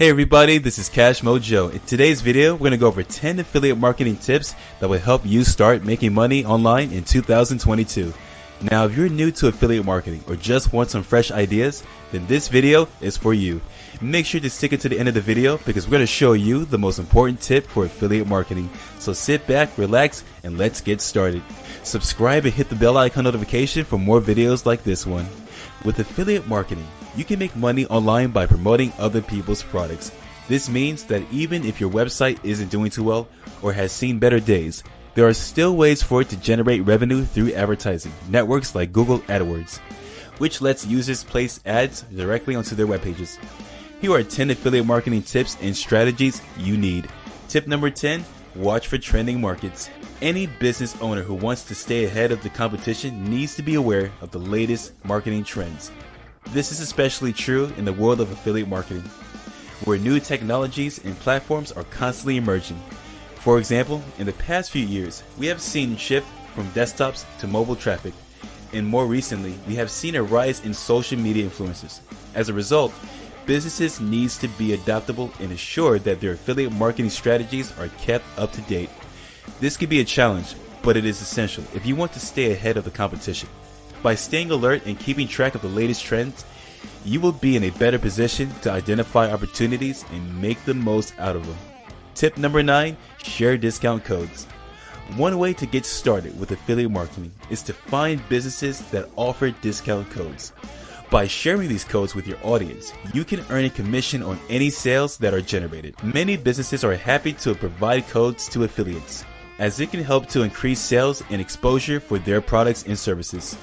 Hey everybody, this is Cash Mojo. In today's video, we're going to go over 10 affiliate marketing tips that will help you start making money online in 2022. Now, if you're new to affiliate marketing or just want some fresh ideas, then this video is for you. Make sure to stick it to the end of the video because we're going to show you the most important tip for affiliate marketing. So sit back, relax, and let's get started. Subscribe and hit the bell icon notification for more videos like this one. With affiliate marketing, you can make money online by promoting other people's products. This means that even if your website isn't doing too well or has seen better days, there are still ways for it to generate revenue through advertising networks like Google AdWords, which lets users place ads directly onto their web pages. Here are 10 affiliate marketing tips and strategies you need. Tip number 10, watch for trending markets. Any business owner who wants to stay ahead of the competition needs to be aware of the latest marketing trends. This is especially true in the world of affiliate marketing, where new technologies and platforms are constantly emerging. For example, in the past few years, we have seen a shift from desktops to mobile traffic, and more recently, we have seen a rise in social media influencers. As a result, businesses need to be adaptable and ensure that their affiliate marketing strategies are kept up to date. This can be a challenge, but it is essential if you want to stay ahead of the competition. By staying alert and keeping track of the latest trends, you will be in a better position to identify opportunities and make the most out of them. Tip number 9, share discount codes. One way to get started with affiliate marketing is to find businesses that offer discount codes. By sharing these codes with your audience, you can earn a commission on any sales that are generated. Many businesses are happy to provide codes to affiliates, as it can help to increase sales and exposure for their products and services.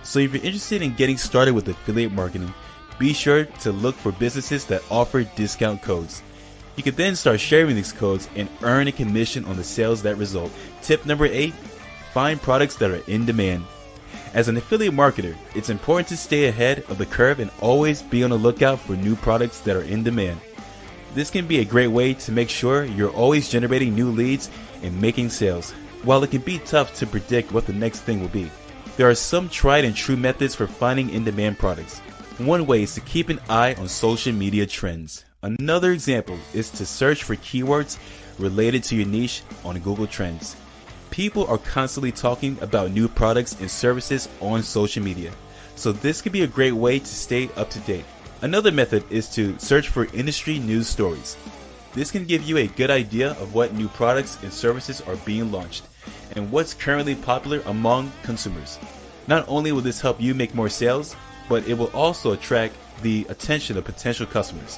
So if you're interested in getting started with affiliate marketing, be sure to look for businesses that offer discount codes. You can then start sharing these codes and earn a commission on the sales that result. Tip number 8, find products that are in demand. As an affiliate marketer, it's important to stay ahead of the curve and always be on the lookout for new products that are in demand. This can be a great way to make sure you're always generating new leads and making sales. While it can be tough to predict what the next thing will be, there are some tried and true methods for finding in-demand products. One way is to keep an eye on social media trends. Another example is to search for keywords related to your niche on Google Trends. People are constantly talking about new products and services on social media, so this could be a great way to stay up to date. Another method is to search for industry news stories. This can give you a good idea of what new products and services are being launched and what's currently popular among consumers. Not only will this help you make more sales, but it will also attract the attention of potential customers.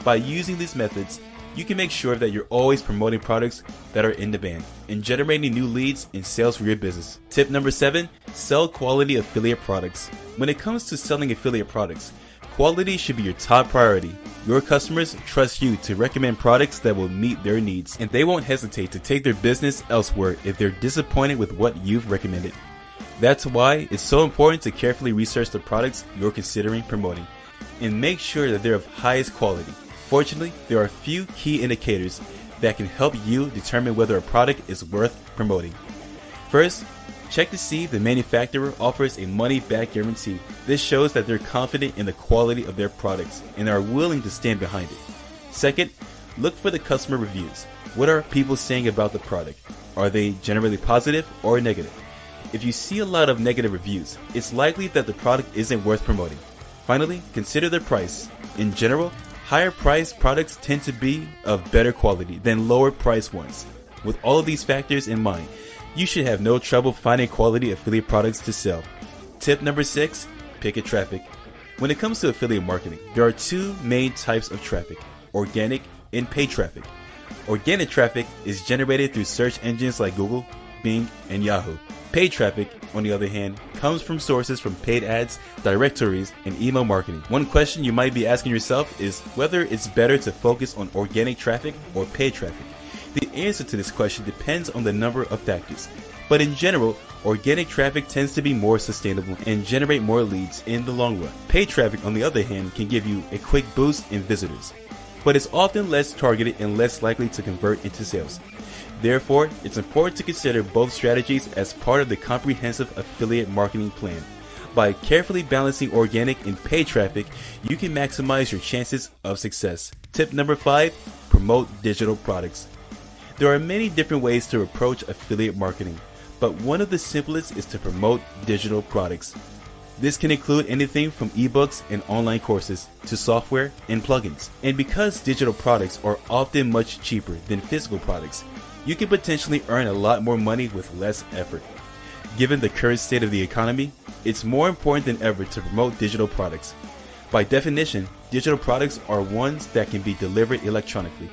By using these methods, you can make sure that you're always promoting products that are in demand and generating new leads and sales for your business. Tip number 7, sell quality affiliate products. When it comes to selling affiliate products, quality should be your top priority. Your customers trust you to recommend products that will meet their needs, and they won't hesitate to take their business elsewhere if they're disappointed with what you've recommended. That's why it's so important to carefully research the products you're considering promoting and make sure that they're of highest quality. Fortunately, there are a few key indicators that can help you determine whether a product is worth promoting. First, check to see if the manufacturer offers a money-back guarantee. This shows that they're confident in the quality of their products and are willing to stand behind it. Second, look for the customer reviews. What are people saying about the product? Are they generally positive or negative? If you see a lot of negative reviews, it's likely that the product isn't worth promoting. Finally, consider the price. In general, higher priced products tend to be of better quality than lower priced ones. With all of these factors in mind, you should have no trouble finding quality affiliate products to sell. Tip number 6, picket traffic. When it comes to affiliate marketing, there are two main types of traffic, organic and paid traffic. Organic traffic is generated through search engines like Google, Bing, and Yahoo. Paid traffic, on the other hand, comes from sources from paid ads, directories, and email marketing. One question you might be asking yourself is whether it's better to focus on organic traffic or paid traffic. The answer to this question depends on the number of factors, but in general, organic traffic tends to be more sustainable and generate more leads in the long run. Paid traffic, on the other hand, can give you a quick boost in visitors, but it's often less targeted and less likely to convert into sales. Therefore, it's important to consider both strategies as part of the comprehensive affiliate marketing plan. By carefully balancing organic and paid traffic, you can maximize your chances of success. Tip number 5, promote digital products. There are many different ways to approach affiliate marketing, but one of the simplest is to promote digital products. This can include anything from ebooks and online courses to software and plugins. And because digital products are often much cheaper than physical products, you can potentially earn a lot more money with less effort. Given the current state of the economy, it's more important than ever to promote digital products. By definition, digital products are ones that can be delivered electronically,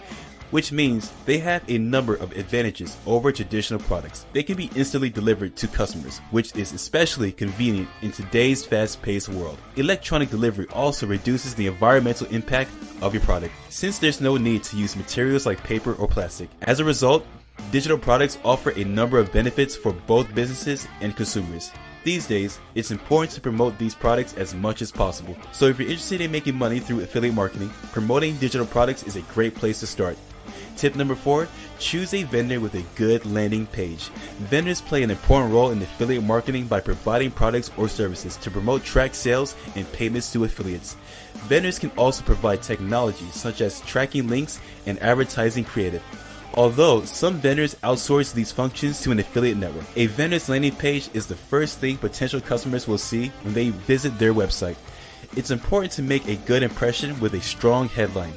which means they have a number of advantages over traditional products. They can be instantly delivered to customers, which is especially convenient in today's fast-paced world. Electronic delivery also reduces the environmental impact of your product, since there's no need to use materials like paper or plastic. As a result, digital products offer a number of benefits for both businesses and consumers. These days, it's important to promote these products as much as possible. So if you're interested in making money through affiliate marketing, promoting digital products is a great place to start. Tip number 4, choose a vendor with a good landing page. Vendors play an important role in affiliate marketing by providing products or services to promote track sales and payments to affiliates. Vendors can also provide technology such as tracking links and advertising creative. Although some vendors outsource these functions to an affiliate network, a vendor's landing page is the first thing potential customers will see when they visit their website. It's important to make a good impression with a strong headline,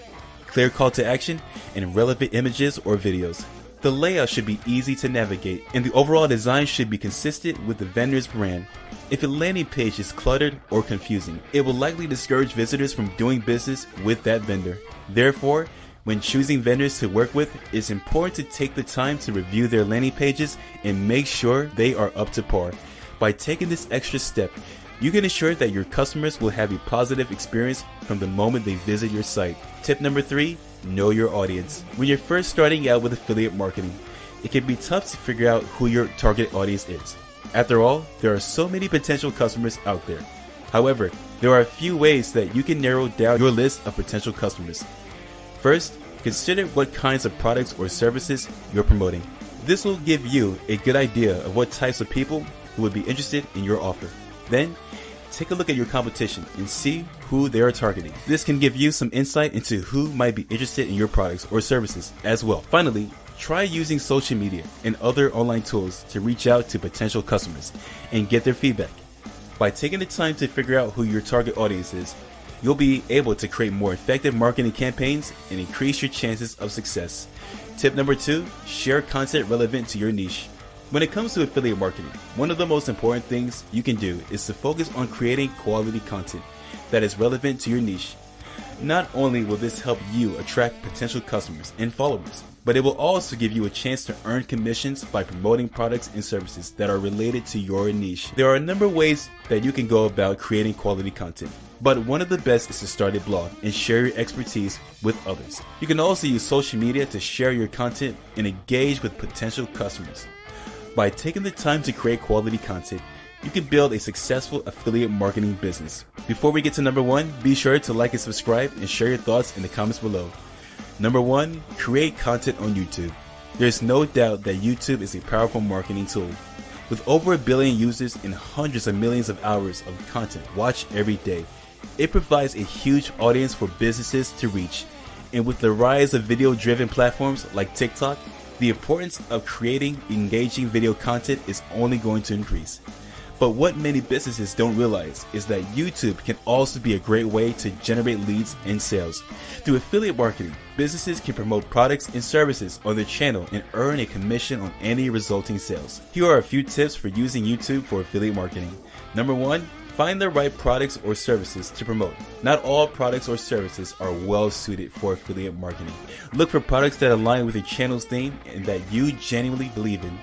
clear call to action, and relevant images or videos. The layout should be easy to navigate, and the overall design should be consistent with the vendor's brand. If a landing page is cluttered or confusing, it will likely discourage visitors from doing business with that vendor. Therefore, when choosing vendors to work with, it's important to take the time to review their landing pages and make sure they are up to par. By taking this extra step, you can ensure that your customers will have a positive experience from the moment they visit your site. Tip number 3, know your audience. When you're first starting out with affiliate marketing, it can be tough to figure out who your target audience is. After all, there are so many potential customers out there. However, there are a few ways that you can narrow down your list of potential customers. First, consider what kinds of products or services you're promoting. This will give you a good idea of what types of people who would be interested in your offer. Then, take a look at your competition and see who they are targeting. This can give you some insight into who might be interested in your products or services as well. Finally, try using social media and other online tools to reach out to potential customers and get their feedback. By taking the time to figure out who your target audience is, you'll be able to create more effective marketing campaigns and increase your chances of success. Tip number 2, share content relevant to your niche. When it comes to affiliate marketing, one of the most important things you can do is to focus on creating quality content that is relevant to your niche. Not only will this help you attract potential customers and followers, but it will also give you a chance to earn commissions by promoting products and services that are related to your niche. There are a number of ways that you can go about creating quality content, but one of the best is to start a blog and share your expertise with others. You can also use social media to share your content and engage with potential customers. By taking the time to create quality content, you can build a successful affiliate marketing business. Before we get to number 1, be sure to like and subscribe and share your thoughts in the comments below. Number 1, create content on YouTube. There's no doubt that YouTube is a powerful marketing tool. With over 1 billion users and hundreds of millions of hours of content watched every day, it provides a huge audience for businesses to reach. And with the rise of video-driven platforms like TikTok, the importance of creating engaging video content is only going to increase. But what many businesses don't realize is that YouTube can also be a great way to generate leads and sales. Through affiliate marketing, businesses can promote products and services on their channel and earn a commission on any resulting sales. Here are a few tips for using YouTube for affiliate marketing. Number 1, find the right products or services to promote. Not all products or services are well suited for affiliate marketing. Look for products that align with your channel's theme and that you genuinely believe in.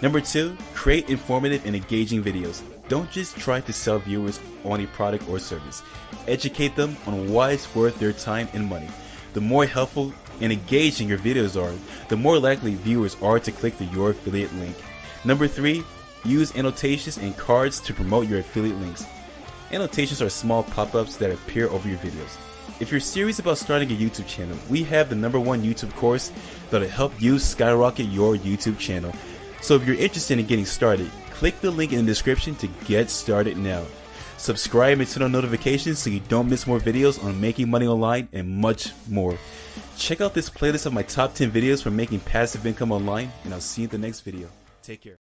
Number 2, create informative and engaging videos. Don't just try to sell viewers on a product or service. Educate them on why it's worth their time and money. The more helpful and engaging your videos are, the more likely viewers are to click your affiliate link. Number 3, use annotations and cards to promote your affiliate links. Annotations are small pop-ups that appear over your videos. If you're serious about starting a YouTube channel, we have the #1 YouTube course that'll help you skyrocket your YouTube channel. So if you're interested in getting started, click the link in the description to get started now. Subscribe and turn on notifications so you don't miss more videos on making money online and much more. Check out this playlist of my top 10 videos for making passive income online, and I'll see you in the next video. Take care.